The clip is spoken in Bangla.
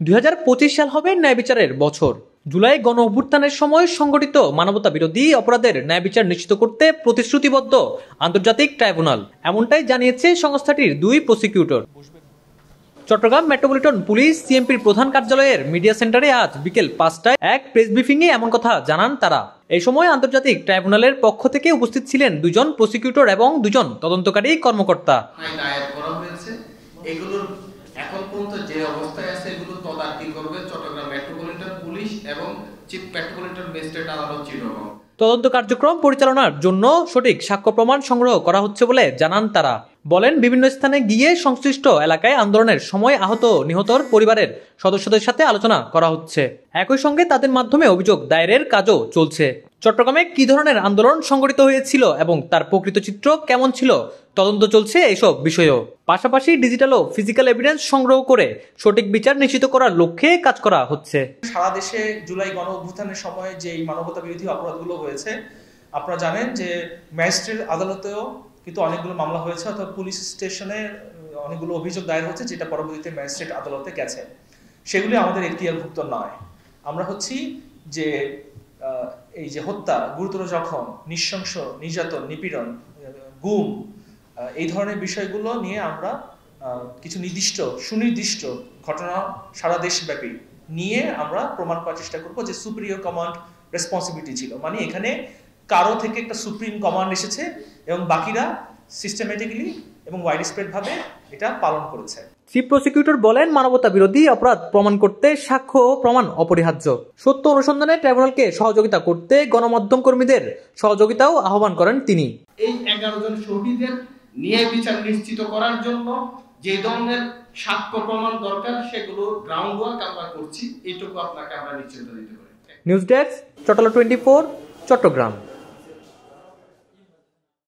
2025 সাল হবে ন্যায় বিচারের বছর। জুলাই গণ অভ্যুত্থানের সময় সংগঠিত মানবতা বিরোধী অপরাধের ন্যায় বিচার নিশ্চিত করতে প্রতিশ্রুতিবদ্ধ আন্তর্জাতিক ট্রাইব্যুনাল, এমনটাই জানিয়েছে সংস্থাটির দুই প্রসিকিউটর। চট্টগ্রাম মেট্রোপলিটন পুলিশ সিএমপির প্রধান কার্যালয়ের মিডিয়া সেন্টারে আজ বিকেল 5টায় এক প্রেস ব্রিফিংয়ে এমন কথা জানান তারা। এই সময় আন্তর্জাতিক ট্রাইব্যুনালের পক্ষ থেকে উপস্থিত ছিলেন দুজন প্রসিকিউটর এবং দুজন তদন্তকারী কর্মকর্তা। এগুলোর এখন পর্যন্ত যে অবস্থায় আছে এগুলো তদারকি করবে চট্টগ্রাম মেট্রোপলিটন পুলিশ এবং চিফ মেট্রোপলিটন ম্যাজিস্ট্রেট আদালত চিটাগং। তদন্ত কার্যক্রম পরিচালনার জন্য সঠিক সাক্ষ্য প্রমাণ সংগ্রহ করা হচ্ছে বলে জানান তারা। বলেন, বিভিন্ন স্থানে গিয়ে সংশ্লিষ্ট এলাকায় আন্দোলনের সময় আহত নিহতর পরিবারের সদস্যদের সাথে আলোচনা করা হচ্ছে। একই সঙ্গে তাদের মাধ্যমে অভিযোগ দায়েরের কাজও চলছে। চট্টগ্রামে কি ধরনের আন্দোলন সংগঠিত হয়েছিল এবং তার প্রকৃত চিত্র কেমন ছিল তদন্ত চলছে এইসব বিষয়েও। পাশাপাশি ডিজিটাল ও ফিজিক্যাল এভিডেন্স সংগ্রহ করে সঠিক বিচার নিশ্চিত করার লক্ষ্যে কাজ করা হচ্ছে। সারা দেশে জুলাই গণ অভ্যুত্থানের সময় যে মানবতা বিরোধী অপরাধগুলো হয়েছে, আপনারা জানেন যে ম্যাজিস্ট্রেট আদালতেও কিন্তু অনেকগুলো মামলা হয়েছে, অর্থাৎ পুলিশ স্টেশনে অনেকগুলো অভিযোগ দায়ের হচ্ছে, যেটা পরবর্তীতে ম্যাজিস্ট্রেট আদালতে গেছে। সেগুলি আমাদের এখতিয়ারভুক্ত নয়। আমরা হচ্ছি যে এই যে হত্যা, গুরুতর জখম, নৃশংস নির্যাতন, নিপীড়ন, গুম, এই ধরনের বিষয়গুলো নিয়ে আমরা কিছু সুনির্দিষ্ট ঘটনা সারা দেশব্যাপী নিয়ে আমরা প্রমাণ করার চেষ্টা করব যে সুপিরিয়র কমান্ড রেসপন্সিবিলিটি ছিল, মানে এখানে কারো থেকে একটা সুপ্রিম কমান্ড এসেছে এবং বাকিরা সিস্টেমেটিক্যালি এবং ওয়াইড স্প্রেড ভাবে এটা পালন করেছে। চিফ প্রসিকিউটর বলেন, মানবতা বিরোধী অপরাধ প্রমাণ করতে সাক্ষ্য ও প্রমাণ অপরিহার্য। সত্য অনুসন্ধানে ট্রাইব্যুনালকে সহযোগিতা করতে গণমাধ্যম কর্মীদের সহযোগিতাও আহ্বান করেন তিনি। এই 11 জন শহীদের ন্যায় বিচার নিশ্চিত করার জন্য যে ধরনের সাক্ষ্য প্রমাণ দরকার সেগুলো গ্রাউন্ড ওয়ার্ক আমরা করছি, এইটুকু আপনাকে আমরা নিশ্চিত দিতে পারি। News desk, Chittagong 24, Chittagong.